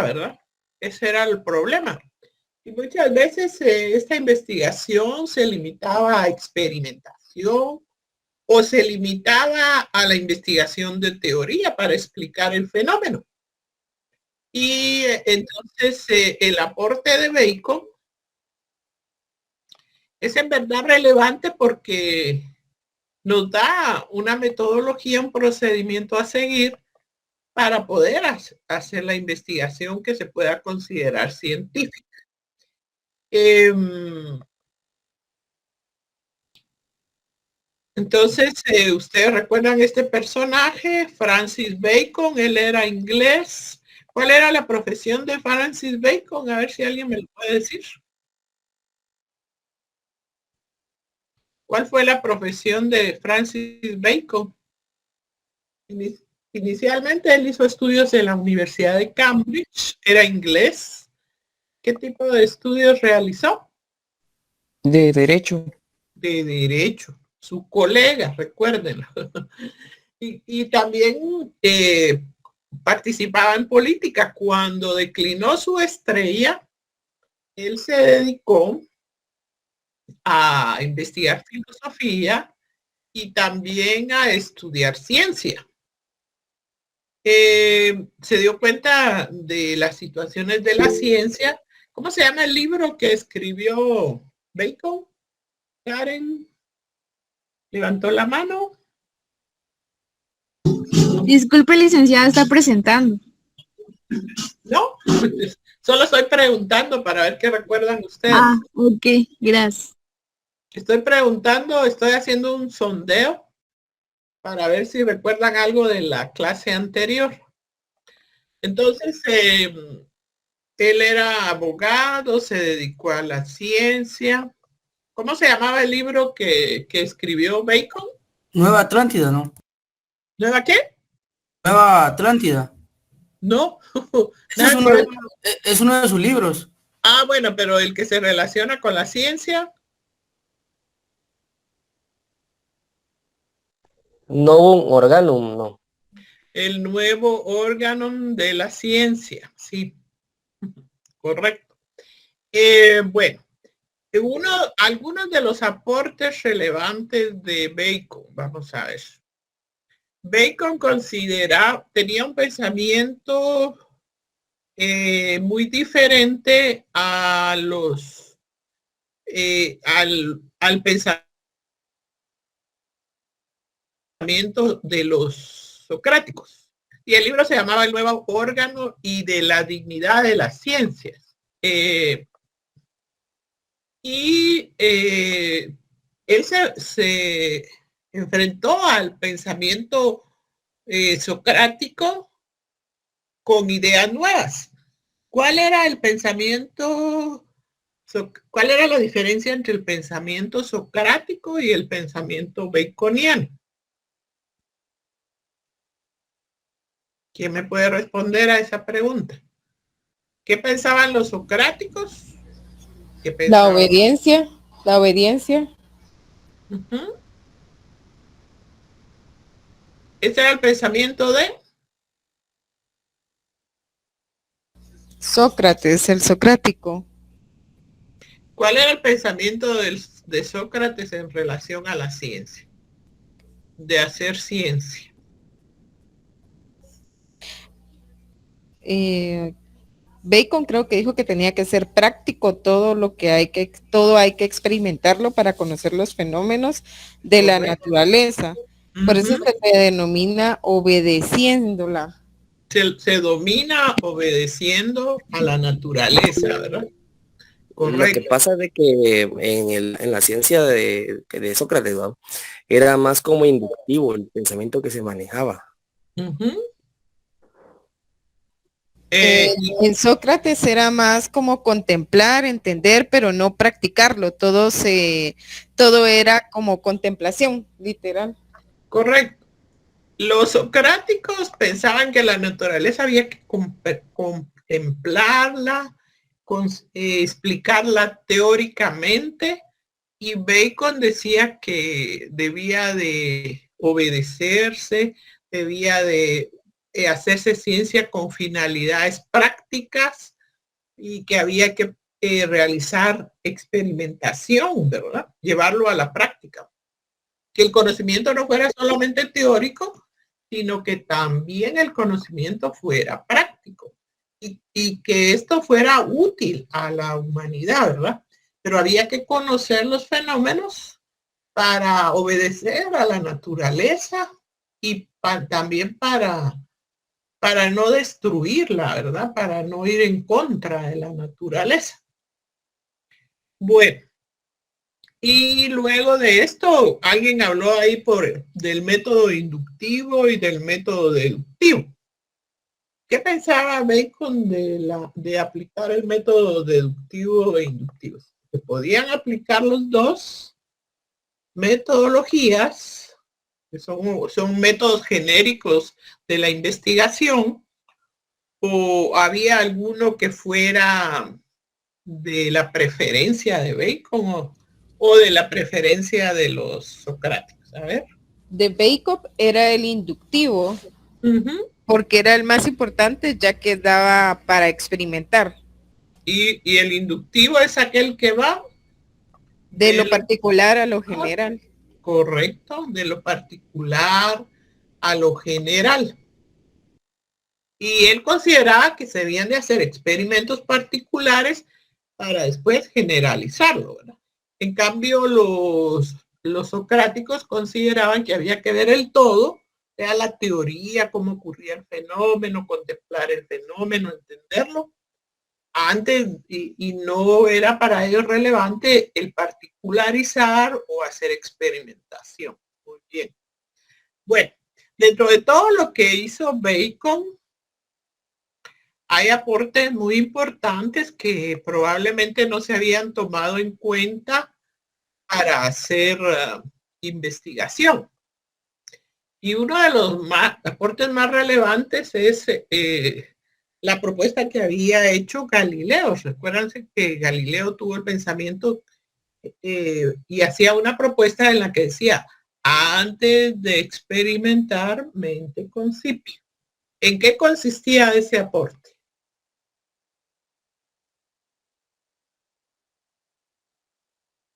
teoría, ¿verdad? Ese era el problema. Y muchas veces esta investigación se limitaba a experimentación o se limitaba a la investigación de teoría para explicar el fenómeno. Y entonces el aporte de Bacon es en verdad relevante porque nos da una metodología, un procedimiento a seguir para poder hacer la investigación que se pueda considerar científica. Entonces, ustedes recuerdan este personaje, Francis Bacon, él era inglés. ¿Cuál era la profesión de Francis Bacon? A ver si alguien me lo puede decir. ¿Cuál fue la profesión de Francis Bacon? Inicialmente él hizo estudios en la Universidad de Cambridge, era inglés. ¿Qué tipo de estudios realizó? De derecho. De derecho. Su colega, recuérdenlo. Y también participaba en política. Cuando declinó su estrella, él se dedicó a investigar filosofía y también a estudiar ciencia. Se dio cuenta de las situaciones de la ciencia. ¿Cómo se llama el libro que escribió Bacon? Karen levantó la mano. Disculpe, licenciada, está presentando. No, solo estoy preguntando para ver qué recuerdan ustedes. Ah, ok, gracias. Estoy preguntando, estoy haciendo un sondeo para ver si recuerdan algo de la clase anterior. Entonces, él era abogado, se dedicó a la ciencia. ¿Cómo se llamaba el libro que escribió Bacon? Nueva Atlántida, ¿no? ¿Nueva qué? Nueva Atlántida. No. Ese es uno de sus libros. Ah, bueno, pero el que se relaciona con la ciencia. Novum Organum, no. El nuevo órgano de la ciencia, sí, correcto. Bueno, algunos de los aportes relevantes de Bacon, vamos a ver. Bacon tenía un pensamiento muy diferente a al pensamiento de los socráticos. Y el libro se llamaba El nuevo órgano y de la dignidad de las ciencias. Él se enfrentó al pensamiento socrático con ideas nuevas. ¿Cuál era el pensamiento? ¿Cuál era la diferencia entre el pensamiento socrático y el pensamiento baconiano? ¿Quién me puede responder a esa pregunta? ¿Qué pensaban los socráticos? ¿Qué pensaban? La obediencia. Uh-huh. Ese era el pensamiento de Sócrates, el socrático. ¿Cuál era el pensamiento de Sócrates en relación a la ciencia? De hacer ciencia. Bacon creo que dijo que tenía que ser práctico, todo hay que experimentarlo para conocer los fenómenos de la naturaleza. Por eso se le denomina obedeciéndola. Se domina obedeciendo a la naturaleza, ¿verdad? Correcto. Lo que pasa es de que en la ciencia de Sócrates, ¿no? Era más como inductivo el pensamiento que se manejaba. En Sócrates era más como contemplar, entender, pero no practicarlo. Todo era como contemplación, literal. Correcto. Los socráticos pensaban que la naturaleza había que contemplarla, explicarla teóricamente, y Bacon decía que debía de obedecerse, debía de hacerse ciencia con finalidades prácticas y que había que realizar experimentación, ¿verdad? Llevarlo a la práctica. Que el conocimiento no fuera solamente teórico, sino que también el conocimiento fuera práctico y que esto fuera útil a la humanidad, ¿verdad? Pero había que conocer los fenómenos para obedecer a la naturaleza y también para no destruirla, ¿verdad? Para no ir en contra de la naturaleza. Bueno, y luego de esto, alguien habló ahí del método inductivo y del método deductivo. ¿Qué pensaba Bacon de aplicar el método deductivo e inductivo? Se podían aplicar los dos metodologías, que son métodos genéricos de la investigación, o había alguno que fuera de la preferencia de Bacon o de la preferencia de los socráticos. A ver. De Bacon era el inductivo, porque era el más importante, ya que daba para experimentar. Y el inductivo es aquel que va de lo particular a lo general. Correcto, de lo particular a lo general. Y él consideraba que se debían de hacer experimentos particulares para después generalizarlo, ¿verdad? En cambio, los socráticos consideraban que había que ver el todo, sea la teoría, cómo ocurría el fenómeno, contemplar el fenómeno, entenderlo, antes, y no era para ellos relevante el particularizar o hacer experimentación. Muy bien. Bueno, dentro de todo lo que hizo Bacon, hay aportes muy importantes que probablemente no se habían tomado en cuenta para hacer investigación. Y uno de los aportes más relevantes es la propuesta que había hecho Galileo. Recuérdense que Galileo tuvo el pensamiento y hacía una propuesta en la que decía, antes de experimentar, mente concipio. ¿En qué consistía ese aporte?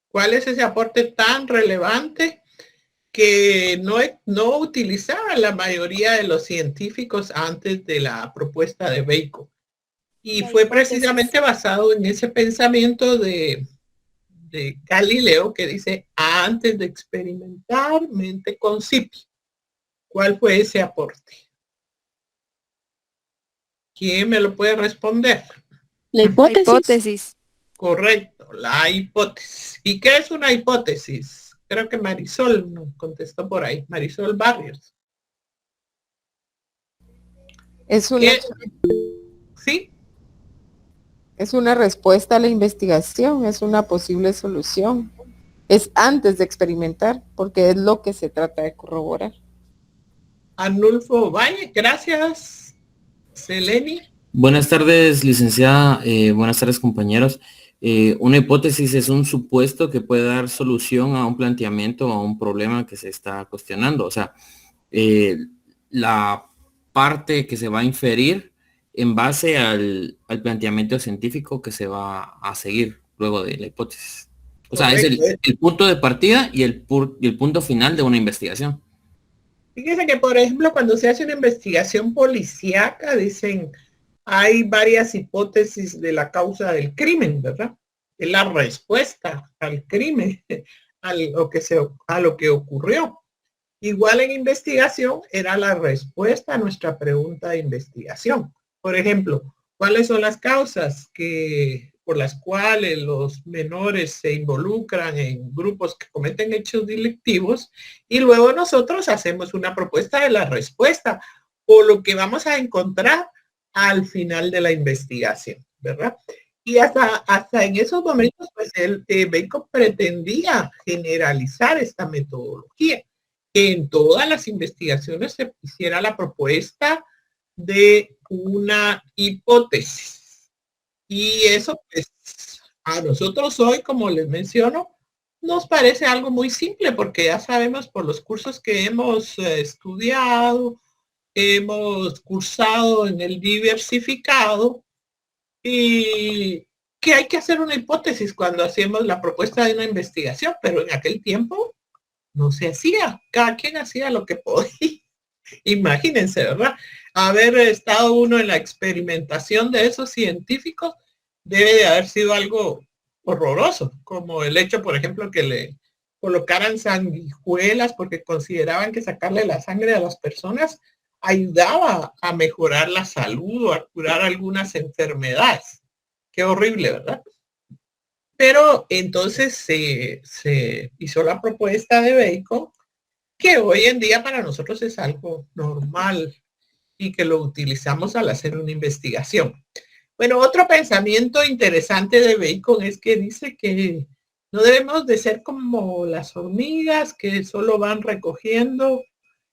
¿Cuál es ese aporte tan relevante que no utilizaban la mayoría de los científicos antes de la propuesta de Bacon? Y fue precisamente basado en ese pensamiento de Galileo que dice, antes de experimentar, mente concipio. ¿Cuál fue ese aporte? ¿Quién me lo puede responder? La hipótesis. Correcto, la hipótesis. ¿Y qué es una hipótesis? Creo que Marisol nos contestó por ahí. Marisol Barrios. Es una, ¿sí? Es una respuesta a la investigación, es una posible solución. Es antes de experimentar, porque es lo que se trata de corroborar. Arnulfo Valle, gracias. Seleni. Buenas tardes, licenciada. Buenas tardes, compañeros. Una hipótesis es un supuesto que puede dar solución a un planteamiento o a un problema que se está cuestionando. O sea, la parte que se va a inferir en base al planteamiento científico que se va a seguir luego de la hipótesis. O sea, es el punto de partida y el punto final de una investigación. Fíjense que, por ejemplo, cuando se hace una investigación policíaca, dicen, hay varias hipótesis de la causa del crimen, ¿verdad? Es la respuesta al crimen, a lo que ocurrió. Igual en investigación era la respuesta a nuestra pregunta de investigación. Por ejemplo, ¿cuáles son las causas por las cuales los menores se involucran en grupos que cometen hechos delictivos? Y luego nosotros hacemos una propuesta de la respuesta o lo que vamos a encontrar al final de la investigación, ¿verdad? Y hasta en esos momentos, pues Bacon pretendía generalizar esta metodología, que en todas las investigaciones se hiciera la propuesta de una hipótesis. Y eso, pues, a nosotros hoy, como les menciono, nos parece algo muy simple, porque ya sabemos por los cursos que hemos estudiado, hemos cursado en el diversificado y que hay que hacer una hipótesis cuando hacemos la propuesta de una investigación, pero en aquel tiempo no se hacía, cada quien hacía lo que podía. Imagínense, ¿verdad? Haber estado uno en la experimentación de esos científicos debe de haber sido algo horroroso, como el hecho, por ejemplo, que le colocaran sanguijuelas porque consideraban que sacarle la sangre a las personas ayudaba a mejorar la salud o a curar algunas enfermedades. Qué horrible, ¿verdad? Pero entonces se hizo la propuesta de Bacon, que hoy en día para nosotros es algo normal y que lo utilizamos al hacer una investigación. Bueno, otro pensamiento interesante de Bacon es que dice que no debemos de ser como las hormigas que solo van recogiendo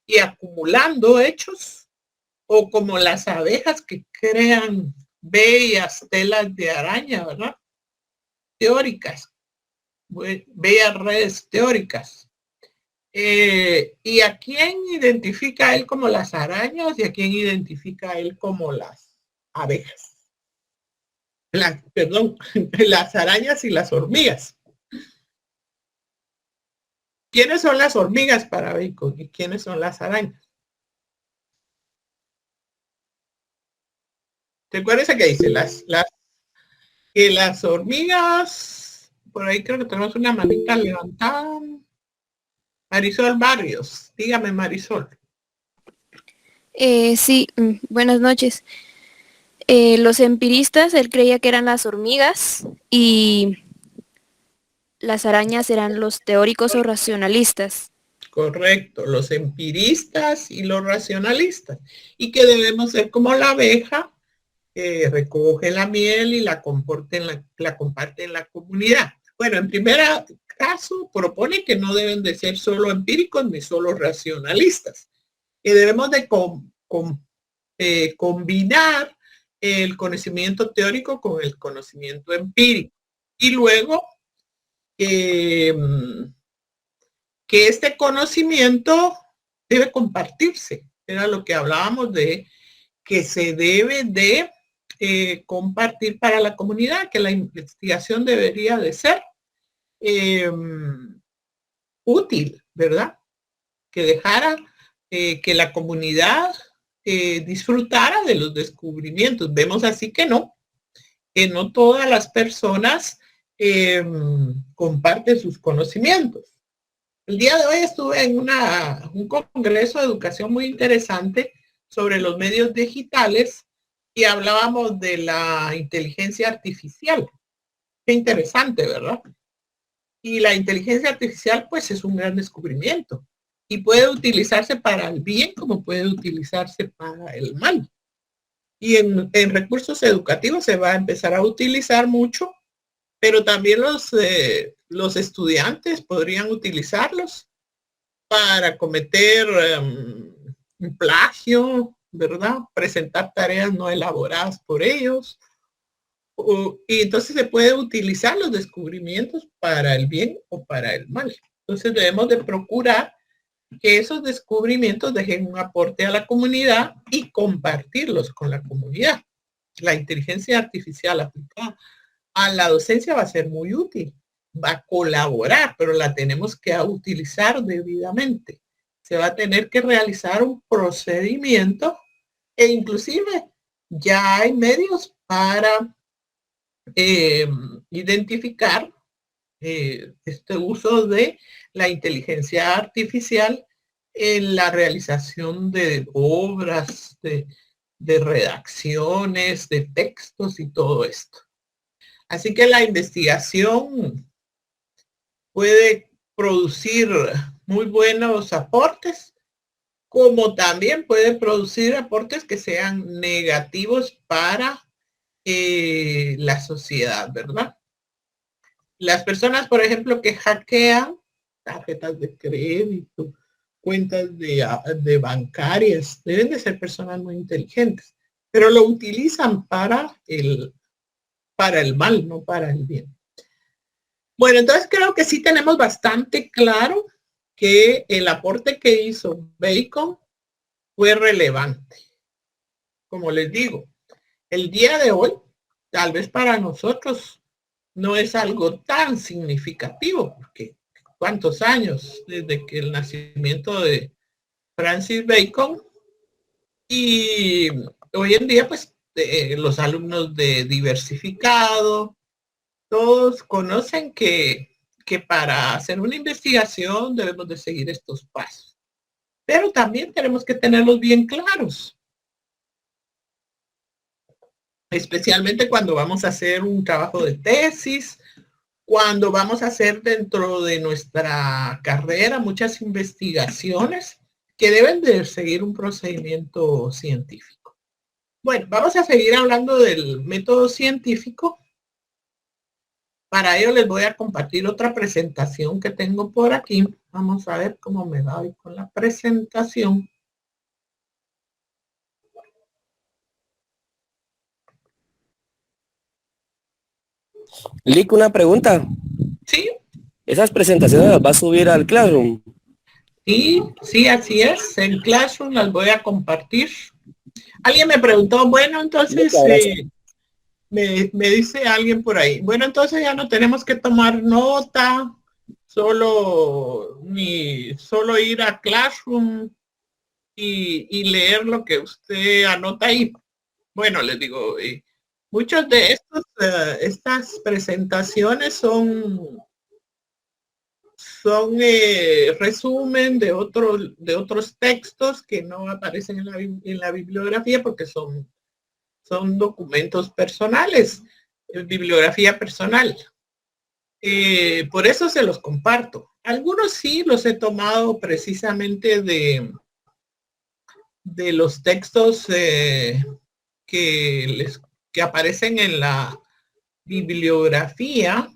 y acumulando hechos, o como las abejas que crean bellas telas de araña, ¿verdad? Teóricas, bellas redes teóricas. ¿Y a quién identifica él como las arañas y a quién identifica él como las abejas? Las arañas y las hormigas. ¿Quiénes son las hormigas para Bacon y quiénes son las arañas? Recuérdense que dice las hormigas, por ahí creo que tenemos una manita levantada. Marisol Barrios, dígame Marisol. Sí, buenas noches. Los empiristas, él creía que eran las hormigas y las arañas eran los teóricos o racionalistas. Correcto, los empiristas y los racionalistas. Y que debemos ser como la abeja, que recoge la miel y la comparte en la comunidad. Bueno, en primer caso, propone que no deben de ser solo empíricos ni solo racionalistas. Que debemos de combinar el conocimiento teórico con el conocimiento empírico. Y luego que este conocimiento debe compartirse. Era lo que hablábamos de que se debe de compartir para la comunidad, que la investigación debería de ser útil, ¿verdad? Que dejara que la comunidad disfrutara de los descubrimientos. Vemos así que no todas las personas comparten sus conocimientos. El día de hoy estuve en un congreso de educación muy interesante sobre los medios digitales y hablábamos de la inteligencia artificial. Qué interesante, ¿verdad? Y la inteligencia artificial pues es un gran descubrimiento y puede utilizarse para el bien como puede utilizarse para el mal. Y en recursos educativos se va a empezar a utilizar mucho, pero también los estudiantes podrían utilizarlos para cometer un plagio, ¿verdad? Presentar tareas no elaboradas por ellos. Y entonces se puede utilizar los descubrimientos para el bien o para el mal. Entonces debemos de procurar que esos descubrimientos dejen un aporte a la comunidad y compartirlos con la comunidad. La inteligencia artificial aplicada a la docencia va a ser muy útil, va a colaborar, pero la tenemos que utilizar debidamente. Se va a tener que realizar un procedimiento e inclusive ya hay medios para identificar este uso de la inteligencia artificial en la realización de obras, de redacciones, de textos y todo esto. Así que la investigación puede producir muy buenos aportes, como también puede producir aportes que sean negativos para la sociedad, ¿verdad? Las personas, por ejemplo, que hackean tarjetas de crédito, cuentas de bancarias, deben de ser personas muy inteligentes, pero lo utilizan para el mal, no para el bien. Bueno, entonces creo que sí tenemos bastante claro que el aporte que hizo Bacon fue relevante. Como les digo, el día de hoy, tal vez para nosotros no es algo tan significativo, porque ¿cuántos años desde que el nacimiento de Francis Bacon? Y hoy en día, pues, los alumnos de diversificado, todos conocen que para hacer una investigación debemos de seguir estos pasos. Pero también tenemos que tenerlos bien claros. Especialmente cuando vamos a hacer un trabajo de tesis, cuando vamos a hacer dentro de nuestra carrera muchas investigaciones que deben de seguir un procedimiento científico. Bueno, vamos a seguir hablando del método científico. Para ello les voy a compartir otra presentación que tengo por aquí. Vamos a ver cómo me va hoy con la presentación. Lick, una pregunta. Sí. ¿Esas presentaciones las va a subir al Classroom? Sí, así es. En Classroom las voy a compartir. Alguien me preguntó, bueno, entonces me dice alguien por ahí, bueno, entonces ya no tenemos que tomar nota, solo ir a Classroom y leer lo que usted anota ahí. Bueno, les digo, muchos de estas presentaciones son resumen de otros textos que no aparecen en la bibliografía porque son documentos personales, bibliografía personal. Por eso se los comparto. Algunos sí los he tomado precisamente de los textos que aparecen en la bibliografía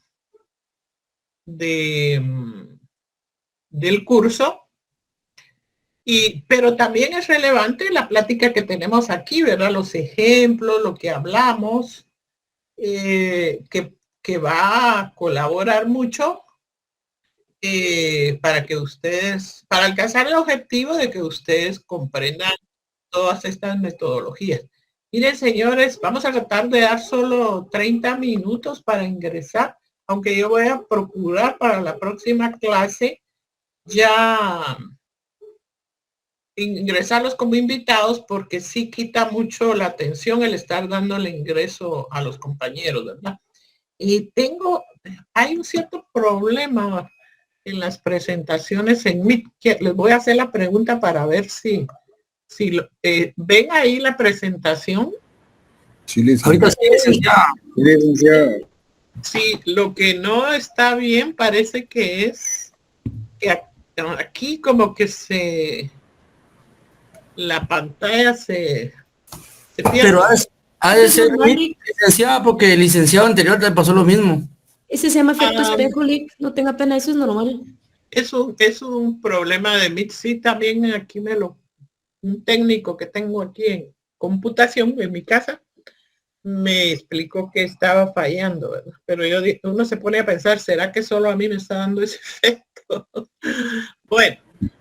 del curso, pero también es relevante la plática que tenemos aquí, ¿verdad? Los ejemplos, lo que hablamos, que va a colaborar mucho para alcanzar el objetivo de que ustedes comprendan todas estas metodologías. Miren, señores, vamos a tratar de dar solo 30 minutos para ingresar, aunque yo voy a procurar para la próxima clase ya ingresarlos como invitados, porque sí quita mucho la atención el estar dándole ingreso a los compañeros, ¿verdad? Y hay un cierto problema en las presentaciones en Meet, que les voy a hacer la pregunta para ver si ven ahí la presentación. Sí, ahorita sí, licenciado. Sí, lo que no está bien parece que es que aquí como que la pantalla se pierde. Pero ha de ser licenciada porque el licenciado anterior le pasó lo mismo. Ese se llama efecto espejo, Lick. No tenga pena, eso es normal. Es un problema de Meet. Sí, también aquí un técnico que tengo aquí en computación en mi casa me explicó que estaba fallando, ¿verdad? Pero uno se pone a pensar, ¿será que solo a mí me está dando ese efecto? Bueno,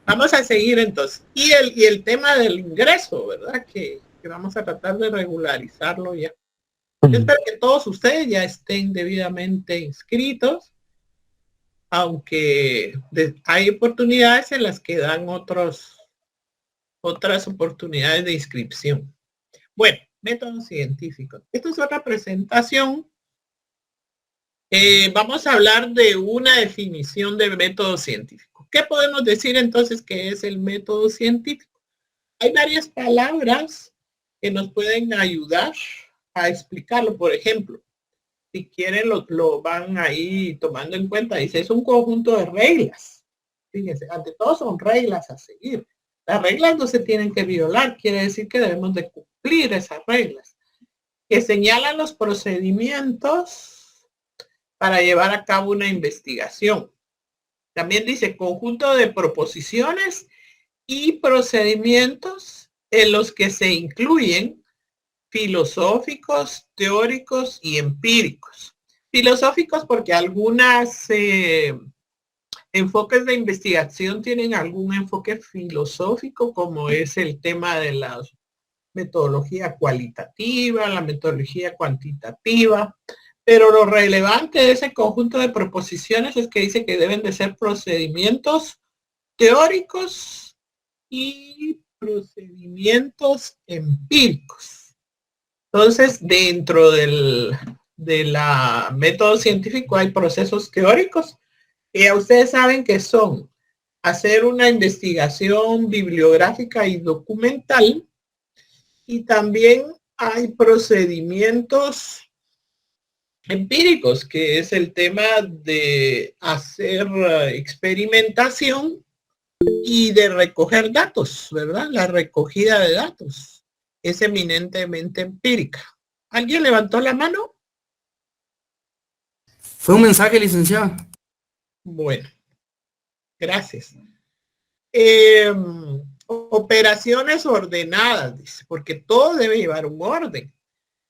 vamos a seguir entonces. Y el tema del ingreso, ¿verdad? Que vamos a tratar de regularizarlo ya. Yo espero que todos ustedes ya estén debidamente inscritos, aunque hay oportunidades en las que dan otras oportunidades de inscripción. Bueno, método científico. Esta es otra presentación. Vamos a hablar de una definición de método científico. ¿Qué podemos decir entonces que es el método científico? Hay varias palabras que nos pueden ayudar a explicarlo. Por ejemplo, si quieren lo van ahí tomando en cuenta. Dice, es un conjunto de reglas. Fíjense, ante todo son reglas a seguir. Las reglas no se tienen que violar, quiere decir que debemos de cumplir esas reglas, que señalan los procedimientos para llevar a cabo una investigación. También dice conjunto de proposiciones y procedimientos en los que se incluyen filosóficos, teóricos y empíricos. Filosóficos porque algunas enfoques de investigación tienen algún enfoque filosófico, como es el tema de la metodología cualitativa, la metodología cuantitativa, pero lo relevante de ese conjunto de proposiciones es que dice que deben de ser procedimientos teóricos y procedimientos empíricos. Entonces, dentro de la método científico hay procesos teóricos que ya ustedes saben que son hacer una investigación bibliográfica y documental, y también hay procedimientos empíricos, que es el tema de hacer experimentación y de recoger datos, ¿verdad? La recogida de datos es eminentemente empírica. ¿Alguien levantó la mano? Fue un mensaje, licenciado. Bueno, gracias. Operaciones ordenadas, dice, porque todo debe llevar un orden.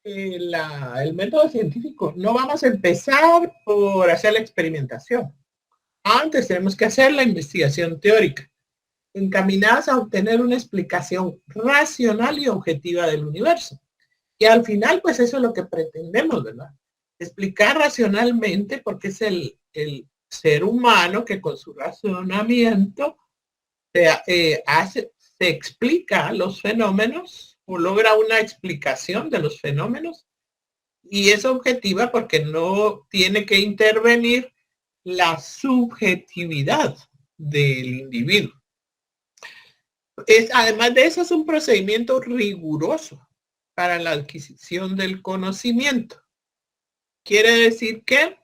El método científico, no vamos a empezar por hacer la experimentación. Antes tenemos que hacer la investigación teórica, encaminadas a obtener una explicación racional y objetiva del universo. Y al final, pues eso es lo que pretendemos, ¿verdad? Explicar racionalmente, porque es el ser humano que con su razonamiento se explica los fenómenos o logra una explicación de los fenómenos, y es objetiva porque no tiene que intervenir la subjetividad del individuo. Además de eso, es un procedimiento riguroso para la adquisición del conocimiento. Quiere decir que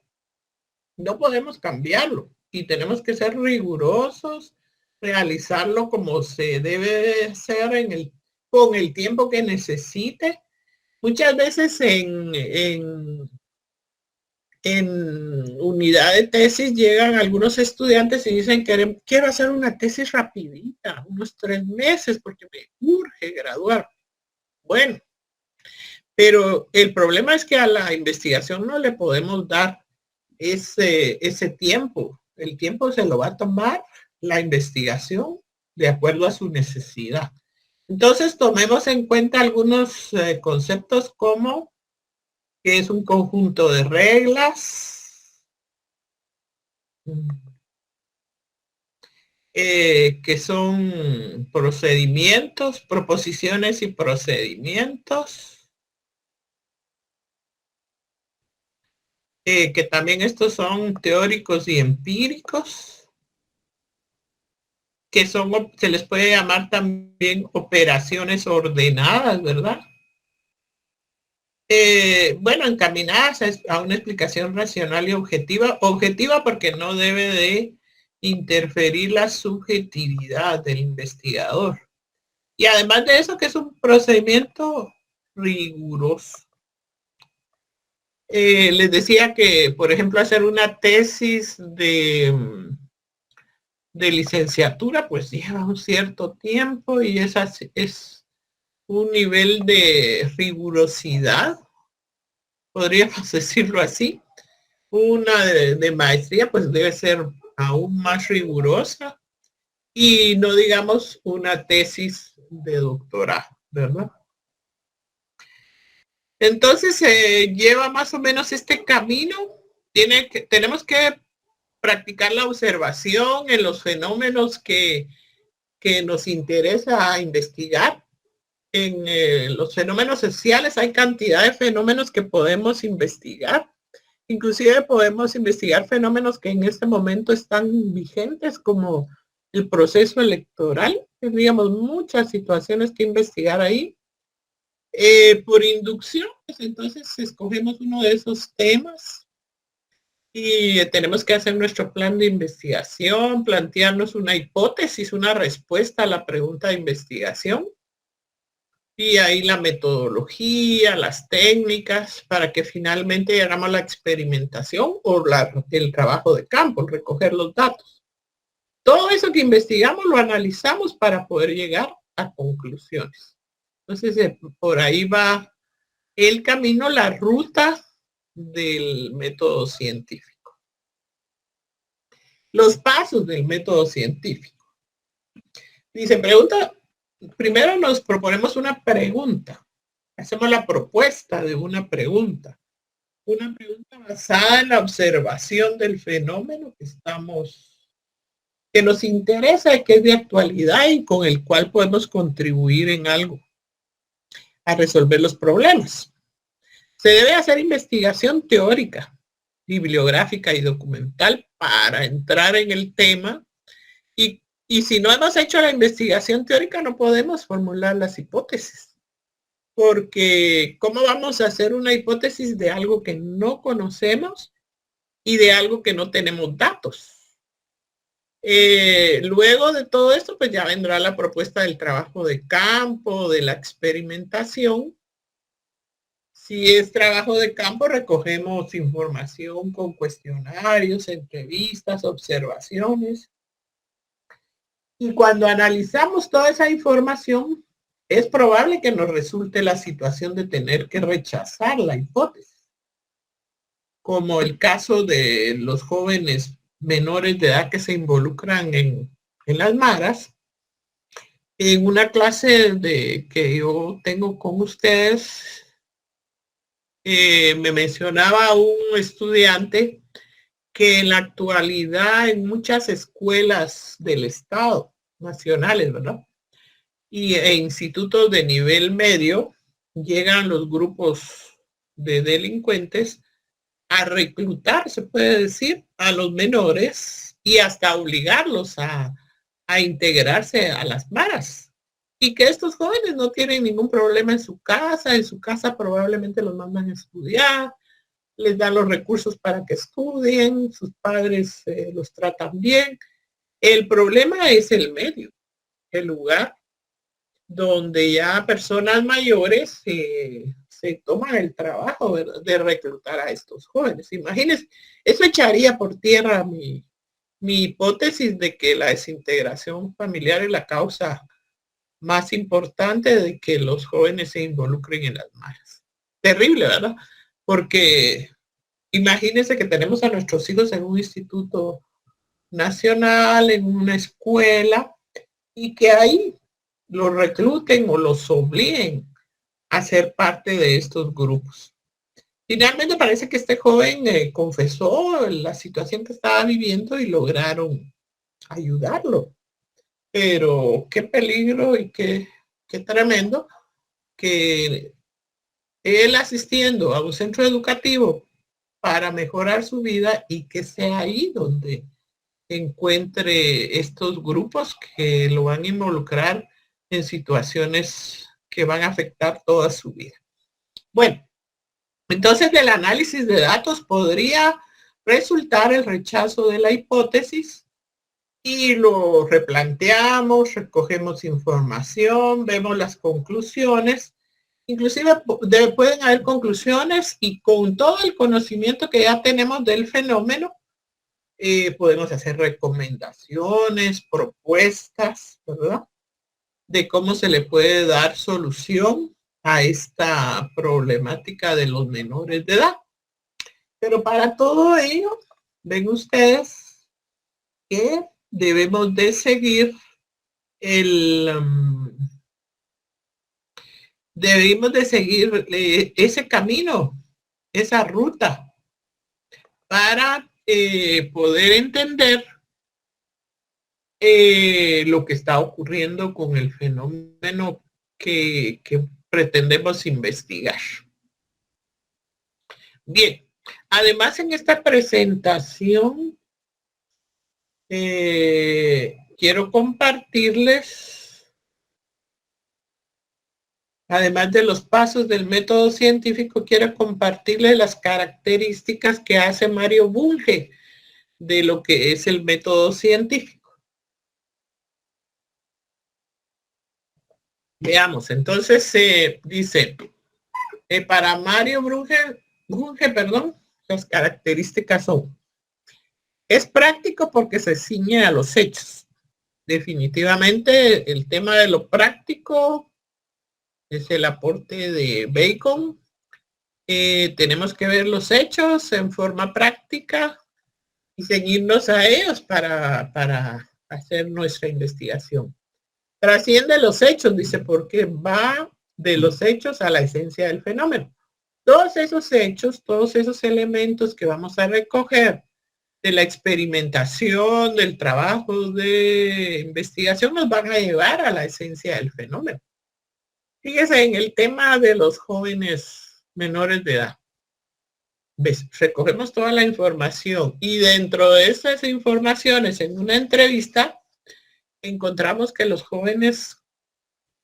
no podemos cambiarlo y tenemos que ser rigurosos, realizarlo como se debe hacer con el tiempo que necesite. Muchas veces en unidad de tesis llegan algunos estudiantes y dicen que quiero hacer una tesis rapidita, unos 3 meses, porque me urge graduar. Bueno, pero el problema es que a la investigación no le podemos dar ese tiempo. El tiempo se lo va a tomar la investigación de acuerdo a su necesidad. Entonces, tomemos en cuenta algunos conceptos como que es un conjunto de reglas, que son procedimientos, proposiciones y procedimientos, que también estos son teóricos y empíricos, que se les puede llamar también operaciones ordenadas, ¿verdad? Bueno, encaminadas a una explicación racional y objetiva. Objetiva porque no debe de interferir la subjetividad del investigador. Y además de eso, que es un procedimiento riguroso. Les decía que, por ejemplo, hacer una tesis de licenciatura, pues lleva un cierto tiempo y es un nivel de rigurosidad, podríamos decirlo así. Una de maestría, pues debe ser aún más rigurosa, y no digamos una tesis de doctorado, ¿verdad? Entonces lleva más o menos este camino. Tenemos que practicar la observación en los fenómenos que nos interesa investigar. En los fenómenos sociales hay cantidad de fenómenos que podemos investigar. Inclusive podemos investigar fenómenos que en este momento están vigentes, como el proceso electoral. Tendríamos muchas situaciones que investigar ahí. Por inducción, pues entonces escogemos uno de esos temas y tenemos que hacer nuestro plan de investigación, plantearnos una hipótesis, una respuesta a la pregunta de investigación, y ahí la metodología, las técnicas, para que finalmente hagamos la experimentación o el trabajo de campo, recoger los datos. Todo eso que investigamos lo analizamos para poder llegar a conclusiones. Entonces, por ahí va el camino, la ruta del método científico. Los pasos del método científico. Dice, pregunta, primero nos proponemos una pregunta. Hacemos la propuesta de una pregunta. Una pregunta basada en la observación del fenómeno que nos interesa, que es de actualidad y con el cual podemos contribuir en algo a resolver los problemas. Se debe hacer investigación teórica, bibliográfica y documental para entrar en el tema y si no hemos hecho la investigación teórica no podemos formular las hipótesis. Porque ¿cómo vamos a hacer una hipótesis de algo que no conocemos y de algo que no tenemos datos? Luego de todo esto, pues ya vendrá la propuesta del trabajo de campo, de la experimentación. Si es trabajo de campo, recogemos información con cuestionarios, entrevistas, observaciones. Y cuando analizamos toda esa información, es probable que nos resulte la situación de tener que rechazar la hipótesis. Como el caso de los jóvenes menores de edad que se involucran en las maras. En una clase que yo tengo con ustedes, me mencionaba un estudiante que en la actualidad en muchas escuelas del Estado, nacionales, ¿verdad? E institutos de nivel medio, llegan los grupos de delincuentes a reclutar, se puede decir, a los menores y hasta obligarlos a integrarse a las maras. Y que estos jóvenes no tienen ningún problema en su casa probablemente los mandan a estudiar, les dan los recursos para que estudien, sus padres los tratan bien. El problema es el medio, el lugar donde ya personas mayores se toman el trabajo de reclutar a estos jóvenes. Imagínense, eso echaría por tierra mi hipótesis de que la desintegración familiar es la causa más importante de que los jóvenes se involucren en las maras. Terrible, ¿verdad? Porque imagínense que tenemos a nuestros hijos en un instituto nacional, en una escuela, y que ahí los recluten o los obliguen a ser parte de estos grupos. Finalmente parece que este joven confesó la situación que estaba viviendo y lograron ayudarlo. Pero qué peligro y qué tremendo que él asistiendo a un centro educativo para mejorar su vida y que sea ahí donde encuentre estos grupos que lo van a involucrar en situaciones que van a afectar toda su vida. Bueno, entonces del análisis de datos podría resultar el rechazo de la hipótesis y lo replanteamos, recogemos información, vemos las conclusiones. Inclusive pueden haber conclusiones y con todo el conocimiento que ya tenemos del fenómeno, podemos hacer recomendaciones, propuestas, ¿verdad? De cómo se le puede dar solución a esta problemática de los menores de edad. Pero para todo ello, ven ustedes que debemos de seguir ese camino, esa ruta, para poder entender lo que está ocurriendo con el fenómeno que pretendemos investigar. Bien, además en esta presentación quiero compartirles, además de los pasos del método científico, quiero compartirles las características que hace Mario Bunge de lo que es el método científico. Veamos, entonces dice, para Mario Bunge, las características son: es práctico porque se ciñe a los hechos. Definitivamente el tema de lo práctico es el aporte de Bacon. Tenemos que ver los hechos en forma práctica y ceñirnos a ellos para hacer nuestra investigación. Trasciende los hechos, dice, porque va de los hechos a la esencia del fenómeno. Todos esos hechos, todos esos elementos que vamos a recoger de la experimentación, del trabajo de investigación, nos van a llevar a la esencia del fenómeno. Fíjese en el tema de los jóvenes menores de edad. ¿Ves? Recogemos toda la información y dentro de esas informaciones en una entrevista encontramos que los jóvenes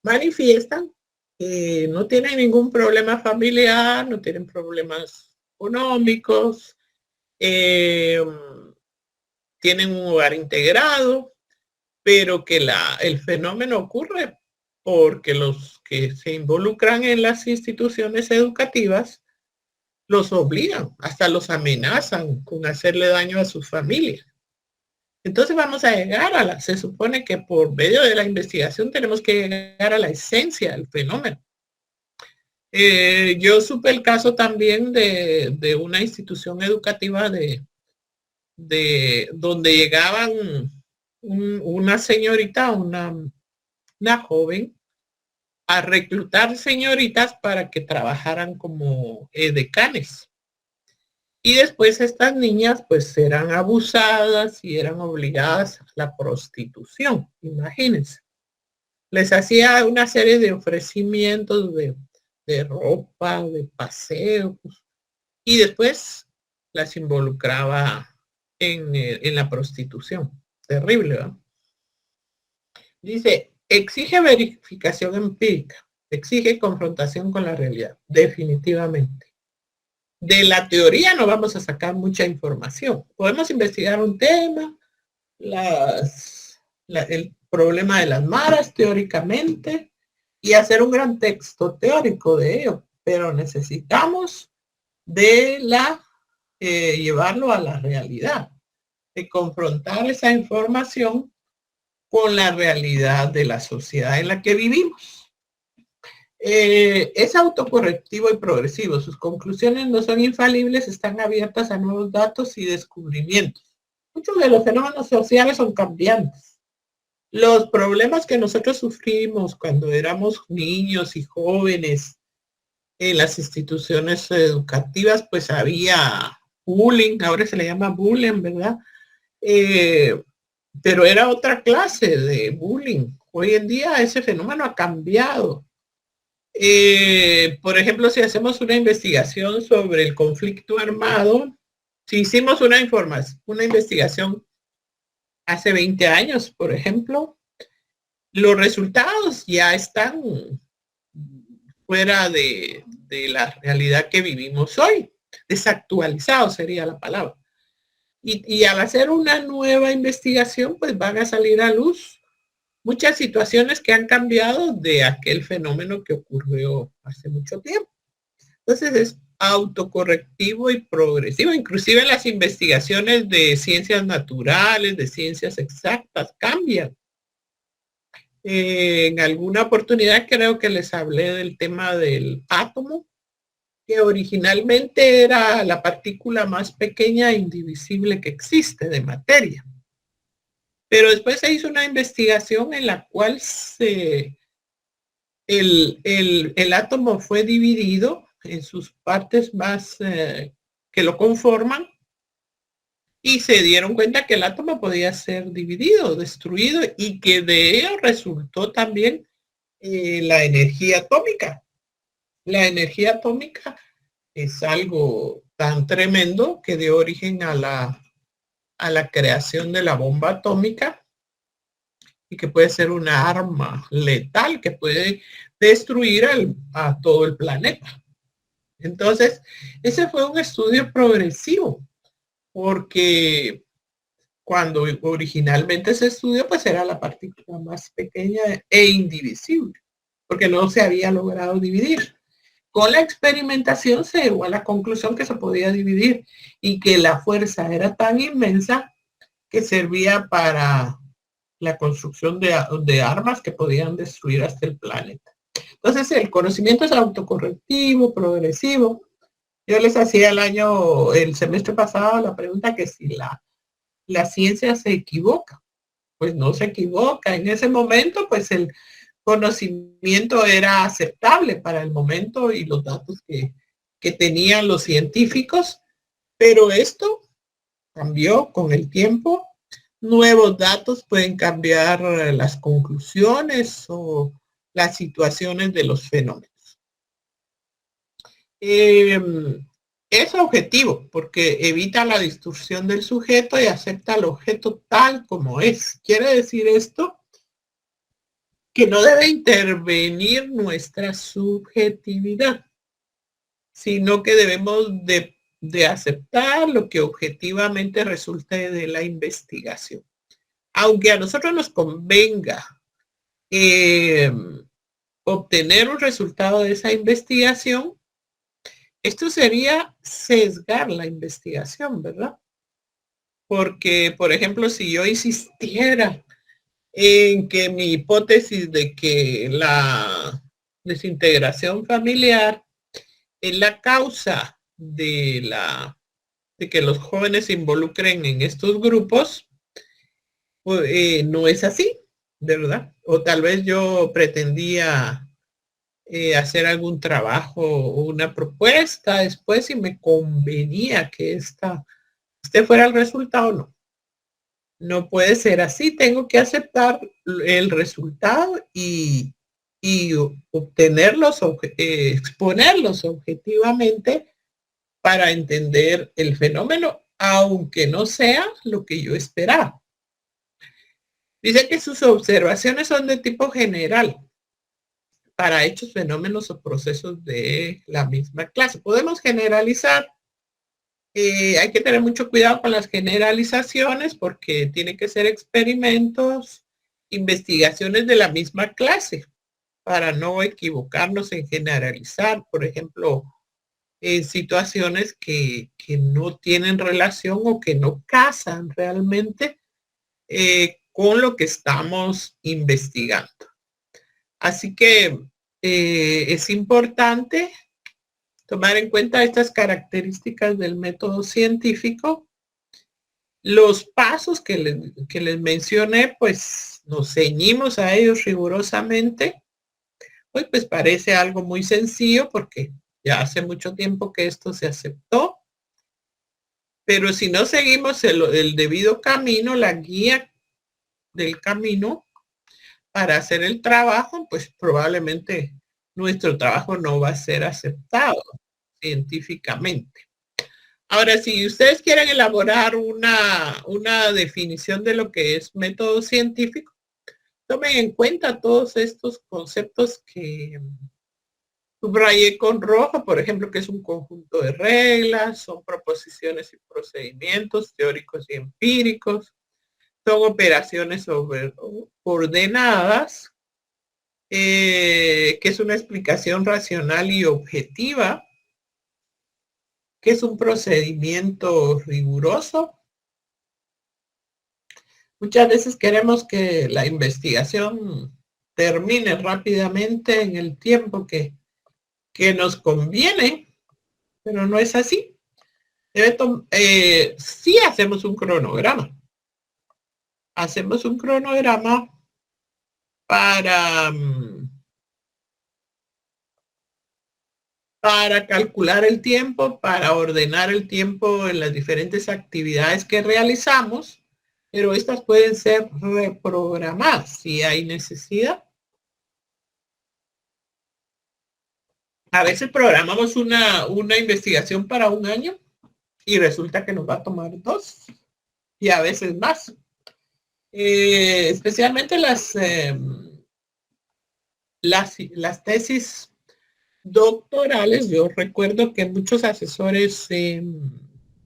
manifiestan que no tienen ningún problema familiar, no tienen problemas económicos, tienen un hogar integrado, pero que el fenómeno ocurre porque los que se involucran en las instituciones educativas los obligan, hasta los amenazan con hacerle daño a sus familias. Entonces vamos a llegar se supone que por medio de la investigación tenemos que llegar a la esencia del fenómeno. Yo supe el caso también de una institución educativa de donde llegaban una señorita, una joven, a reclutar señoritas para que trabajaran como decanes. Y después estas niñas pues eran abusadas y eran obligadas a la prostitución, imagínense. Les hacía una serie de ofrecimientos de ropa, de paseos, y después las involucraba en la prostitución. Terrible, ¿verdad? Dice, exige verificación empírica, exige confrontación con la realidad, definitivamente. De la teoría no vamos a sacar mucha información. Podemos investigar un tema, el problema de las maras teóricamente y hacer un gran texto teórico de ello, pero necesitamos llevarlo a la realidad, de confrontar esa información con la realidad de la sociedad en la que vivimos. Es autocorrectivo y progresivo. Sus conclusiones no son infalibles, están abiertas a nuevos datos y descubrimientos. Muchos de los fenómenos sociales son cambiantes. Los problemas que nosotros sufrimos cuando éramos niños y jóvenes en las instituciones educativas, pues había bullying, ahora se le llama bullying, ¿verdad? Pero era otra clase de bullying. Hoy en día ese fenómeno ha cambiado. Por ejemplo, si hacemos una investigación sobre el conflicto armado, si hicimos una investigación hace 20 años, por ejemplo, los resultados ya están fuera de la realidad que vivimos hoy. Desactualizado sería la palabra. Y al hacer una nueva investigación, pues van a salir a luz muchas situaciones que han cambiado de aquel fenómeno que ocurrió hace mucho tiempo. Entonces es autocorrectivo y progresivo. Inclusive las investigaciones de ciencias naturales, de ciencias exactas, cambian. En alguna oportunidad creo que les hablé del tema del átomo, que originalmente era la partícula más pequeña e indivisible que existe de materia. Pero después se hizo una investigación en la cual el átomo fue dividido en sus partes más que lo conforman y se dieron cuenta que el átomo podía ser dividido, destruido y que de ello resultó también la energía atómica. La energía atómica es algo tan tremendo que dio origen a la creación de la bomba atómica y que puede ser una arma letal que puede destruir a todo el planeta. Entonces, ese fue un estudio progresivo, porque cuando originalmente se estudió, pues era la partícula más pequeña e indivisible, porque no se había logrado dividir. Con la experimentación se llegó a la conclusión que se podía dividir y que la fuerza era tan inmensa que servía para la construcción de armas que podían destruir hasta el planeta. Entonces el conocimiento es autocorrectivo, progresivo. Yo les hacía el semestre pasado la pregunta que si la ciencia se equivoca. Pues no se equivoca. En ese momento, pues el conocimiento era aceptable para el momento y los datos que tenían los científicos, pero esto cambió con el tiempo. Nuevos datos pueden cambiar las conclusiones o las situaciones de los fenómenos. Es objetivo porque evita la distorsión del sujeto y acepta al objeto tal como es. Quiere decir esto que no debe intervenir nuestra subjetividad, sino que debemos de aceptar lo que objetivamente resulte de la investigación. Aunque a nosotros nos convenga obtener un resultado de esa investigación, esto sería sesgar la investigación, ¿verdad? Porque, por ejemplo, si yo insistiera en que mi hipótesis de que la desintegración familiar es la causa de que los jóvenes se involucren en estos grupos, pues, no es así, ¿verdad? O tal vez yo pretendía hacer algún trabajo o una propuesta después y me convenía que este fuera el resultado. No. No puede ser así. Tengo que aceptar el resultado y obtenerlos, exponerlos objetivamente para entender el fenómeno, aunque no sea lo que yo esperaba. Dice que sus observaciones son de tipo general para hechos, fenómenos o procesos de la misma clase. Podemos generalizar. Hay que tener mucho cuidado con las generalizaciones porque tiene que ser experimentos, investigaciones de la misma clase para no equivocarnos en generalizar, por ejemplo, en situaciones que no tienen relación o que no casan realmente con lo que estamos investigando. Así que es importante tomar en cuenta estas características del método científico. Los pasos que les mencioné, pues nos ceñimos a ellos rigurosamente. Hoy pues parece algo muy sencillo porque ya hace mucho tiempo que esto se aceptó. Pero si no seguimos el debido camino, la guía del camino para hacer el trabajo, pues probablemente nuestro trabajo no va a ser aceptado científicamente. Ahora, si ustedes quieren elaborar una definición de lo que es método científico, tomen en cuenta todos estos conceptos que subrayé con rojo, por ejemplo, que es un conjunto de reglas, son proposiciones y procedimientos teóricos y empíricos, son operaciones ordenadas, que es una explicación racional y objetiva, que es un procedimiento riguroso. Muchas veces queremos que la investigación termine rápidamente en el tiempo que nos conviene, pero no es así. Sí hacemos un cronograma. Hacemos un cronograma para calcular el tiempo, para ordenar el tiempo en las diferentes actividades que realizamos, pero estas pueden ser reprogramadas si hay necesidad. A veces programamos una investigación para un año y resulta que nos va a tomar 2 y a veces más. Especialmente las tesis doctorales. Yo recuerdo que muchos asesores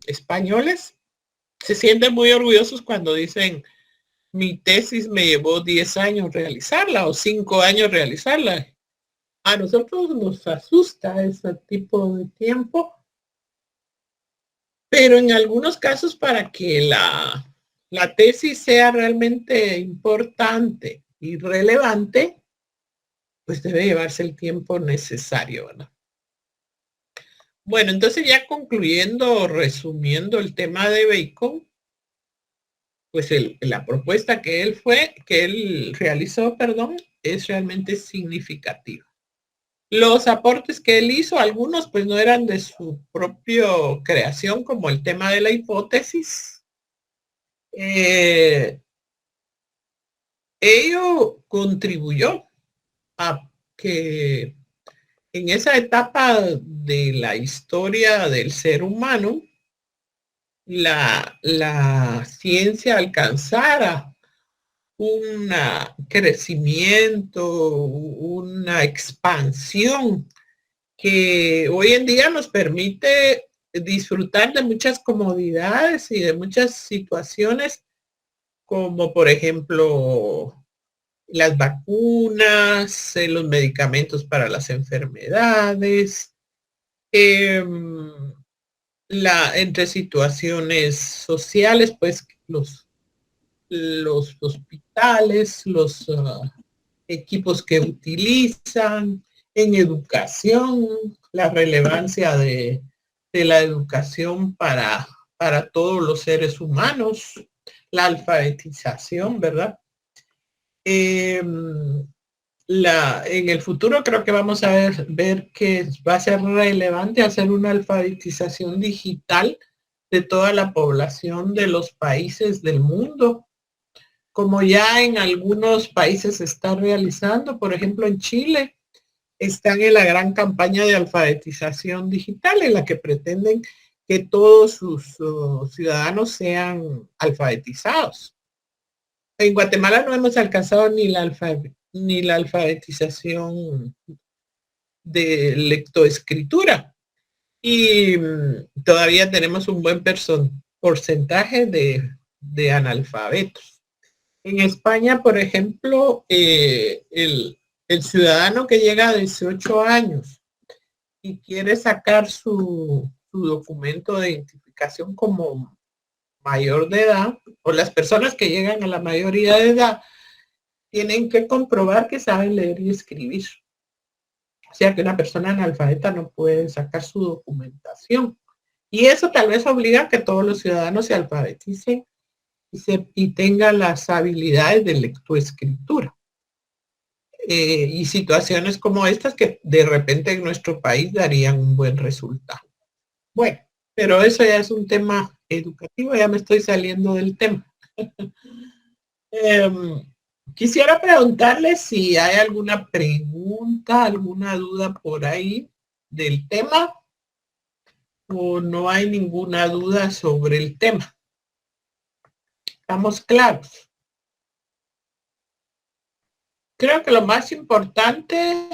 españoles se sienten muy orgullosos cuando dicen mi tesis me llevó 10 años realizarla o 5 años realizarla. A nosotros nos asusta ese tipo de tiempo, pero en algunos casos para que la tesis sea realmente importante y relevante, pues debe llevarse el tiempo necesario, ¿verdad? Bueno, entonces ya concluyendo, resumiendo el tema de Bacon, pues la propuesta que él realizó, perdón, es realmente significativa. Los aportes que él hizo, algunos pues no eran de su propia creación, como el tema de la hipótesis. Ello contribuyó a que en esa etapa de la historia del ser humano, la ciencia alcanzara un crecimiento, una expansión que hoy en día nos permite disfrutar de muchas comodidades y de muchas situaciones, como por ejemplo las vacunas, los medicamentos para las enfermedades, entre situaciones sociales, pues los hospitales, los equipos que utilizan, en educación, la relevancia de la educación para todos los seres humanos, la alfabetización, ¿verdad? En el futuro creo que vamos a ver que va a ser relevante hacer una alfabetización digital de toda la población de los países del mundo, como ya en algunos países se está realizando. Por ejemplo, en Chile están en la gran campaña de alfabetización digital, en la que pretenden que todos sus ciudadanos sean alfabetizados. En Guatemala no hemos alcanzado ni la alfabetización de lectoescritura, y todavía tenemos un buen porcentaje de analfabetos. En España, por ejemplo, el ciudadano que llega a 18 años y quiere sacar su documento de identificación como mayor de edad, o las personas que llegan a la mayoría de edad, tienen que comprobar que saben leer y escribir. O sea que una persona analfabeta no puede sacar su documentación. Y eso tal vez obliga a que todos los ciudadanos se alfabeticen y tengan las habilidades de lectoescritura. Y situaciones como estas que de repente en nuestro país darían un buen resultado. Bueno, pero eso ya es un tema educativo, ya me estoy saliendo del tema. Quisiera preguntarle si hay alguna pregunta, alguna duda por ahí del tema, o no hay ninguna duda sobre el tema. ¿Estamos claros? Creo que lo más importante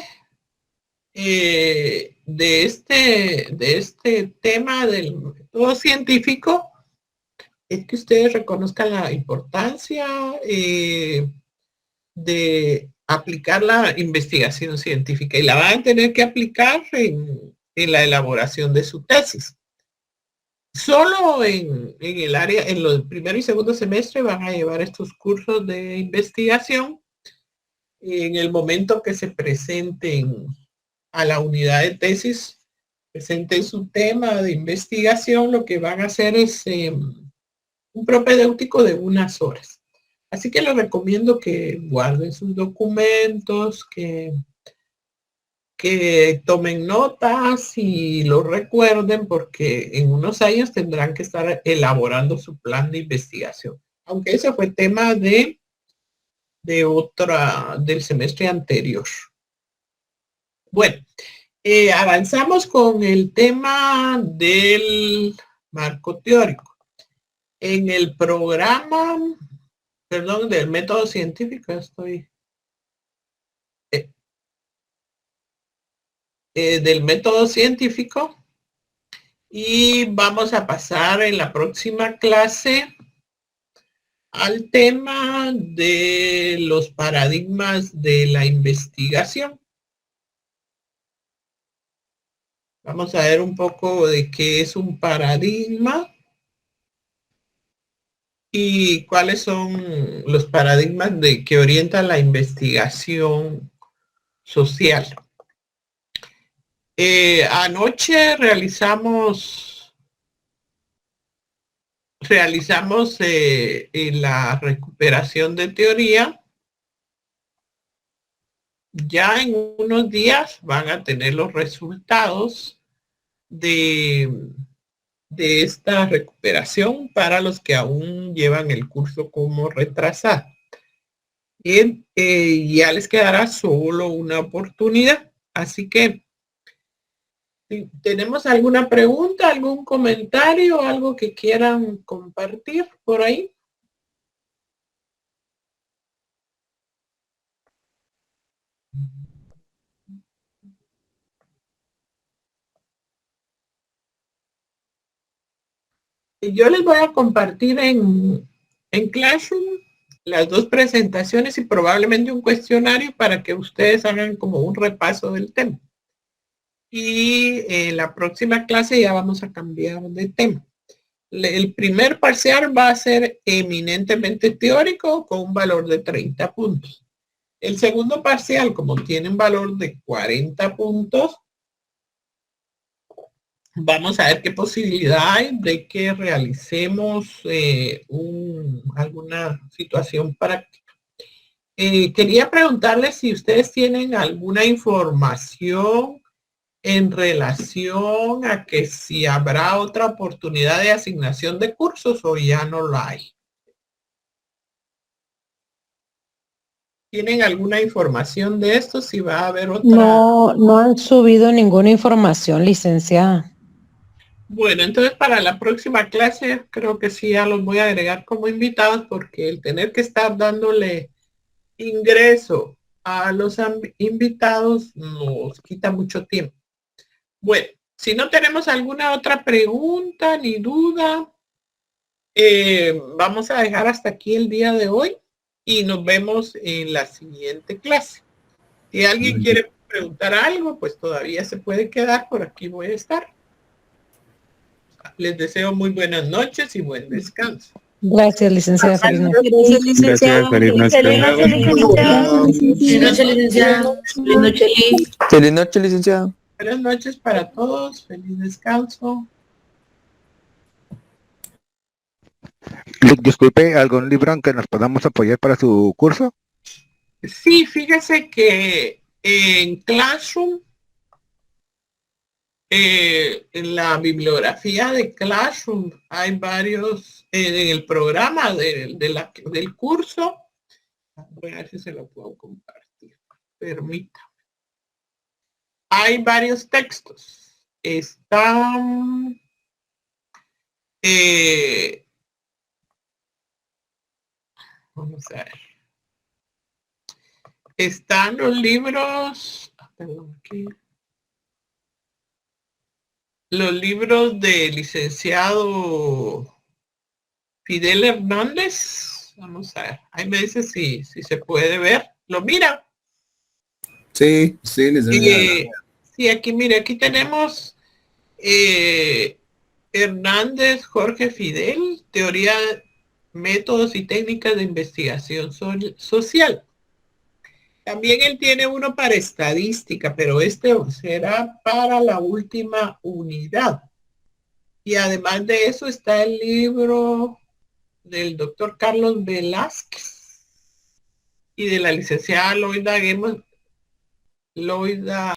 de este tema del método científico es que ustedes reconozcan la importancia de aplicar la investigación científica, y la van a tener que aplicar en la elaboración de su tesis. Solo en el área, en los primer y segundo semestre van a llevar estos cursos de investigación. En el momento que se presenten a la unidad de tesis, presenten su tema de investigación, lo que van a hacer es un propedéutico de unas horas. Así que les recomiendo que guarden sus documentos, que tomen notas y lo recuerden, porque en unos años tendrán que estar elaborando su plan de investigación. Aunque ese fue tema del semestre anterior. Bueno, avanzamos con el tema del marco teórico. En el programa, perdón, del método científico, del método científico, y vamos a pasar en la próxima clase al tema de los paradigmas de la investigación. Vamos a ver un poco de qué es un paradigma y cuáles son los paradigmas que orientan la investigación social. Anoche realizamos realizamos la recuperación de teoría, ya en unos días van a tener los resultados de esta recuperación para los que aún llevan el curso como retrasado. Y ya les quedará solo una oportunidad. Así que si tenemos alguna pregunta, algún comentario, algo que quieran compartir por ahí. Yo les voy a compartir en Classroom las dos presentaciones y probablemente un cuestionario para que ustedes hagan como un repaso del tema. Y en la próxima clase ya vamos a cambiar de tema. El primer parcial va a ser eminentemente teórico con un valor de 30 puntos. El segundo parcial, como tiene un valor de 40 puntos, vamos a ver qué posibilidad hay de que realicemos alguna situación práctica. Quería preguntarles si ustedes tienen alguna información en relación a que si habrá otra oportunidad de asignación de cursos o ya no la hay. ¿Tienen alguna información de esto? Si va a haber otra. No han subido ninguna información, licenciada. Bueno, entonces para la próxima clase creo que sí ya los voy a agregar como invitados porque el tener que estar dándole ingreso a los invitados nos quita mucho tiempo. Bueno, si no tenemos alguna otra pregunta ni duda, vamos a dejar hasta aquí el día de hoy y nos vemos en la siguiente clase. Si alguien quiere preguntar algo, pues todavía se puede quedar, por aquí voy a estar. Les deseo muy buenas noches y buen descanso. Gracias, licenciada. Feliz noche. Gracias, licenciada. Feliz noche. Feliz noche, licenciada. Feliz noche, Liz. Feliz noche, licenciada. Buenas noches para todos. Feliz descanso. Disculpe, ¿algún libro en que nos podamos apoyar para su curso? Sí, fíjese que en Classroom, en la bibliografía de Classroom hay varios, en el programa del curso. Voy a ver si se lo puedo compartir. Permítame. Hay varios textos. Están vamos a ver. Están los libros, perdón, aquí. Los libros del licenciado Fidel Hernández. Vamos a ver. Ahí me dice si se puede ver. ¿Lo mira? Sí, licenciado. Sí, aquí, mire, aquí tenemos Hernández Jorge Fidel, Teoría, Métodos y Técnicas de Investigación Social. También él tiene uno para estadística, pero este será para la última unidad. Y además de eso está el libro del doctor Carlos Velázquez y de la licenciada Loida